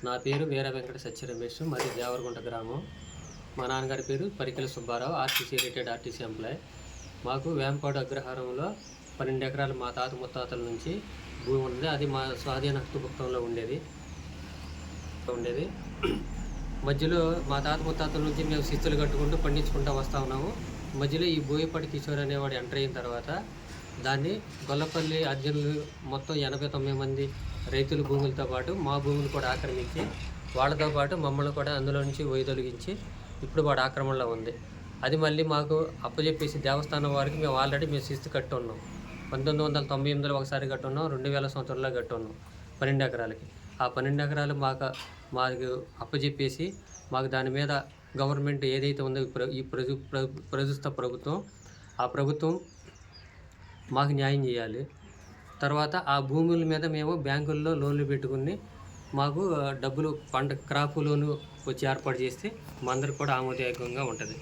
నా పేరు వీర వెంకట సత్య రమేష్, మాది దేవరగుంట గ్రామం. మా నాన్నగారి పేరు Parikela Subbarao, RTC retired RTC employee. మాకు వేంపాడు అగ్రహారంలో 12 ఎకరాలు మా తాత ముత్తాతల నుంచి భూమి ఉంది. అది మా స్వాధీన హక్కుభుక్తంలో ఉండేది. మధ్యలో మా తాత ముత్తాతల నుంచి మేము శిస్తులు కట్టుకుంటూ పండించుకుంటూ వస్తూ ఉన్నాము. మధ్యలో ఈ బోయపాటి కిషోర్ అనేవాడు ఎంటర్ అయిన తర్వాత దాన్ని గొల్లపల్లి అర్జునులు మొత్తం 89 మంది రైతుల భూములతో పాటు మా భూములు కూడా ఆక్రమించి వాళ్ళతో పాటు మమ్మల్ని కూడా అందులో నుంచి వైదొలిగించి ఇప్పుడు వాడు ఆక్రమణలో ఉంది. అది మళ్ళీ మాకు అప్పచెప్పేసి దేవస్థానం వారికి మేము ఆల్రెడీ శిస్తు కట్టి ఉన్నాం. 1998లో ఒకసారి కట్టున్నాం, 2000 సంవత్సరంలో కట్టున్నాం 12 ఎకరాలకి. ఆ 12 ఎకరాలు మాకు అప్పచెప్పేసి మాకు దాని మీద గవర్నమెంట్ ఏదైతే ఉందో ఈ ప్రస్తుత ప్రభుత్వం, ఆ ప్రభుత్వం మాకు న్యాయం చేయాలి. తర్వాత ఆ భూముల మీద మేము బ్యాంకుల్లో లోన్లు పెట్టుకుని మాకు డబ్బులు క్రాప్ లోను వచ్చి ఏర్పాటు చేస్తే మా అందరికి కూడా ఆమోదయోగ్యంగా ఉంటుంది.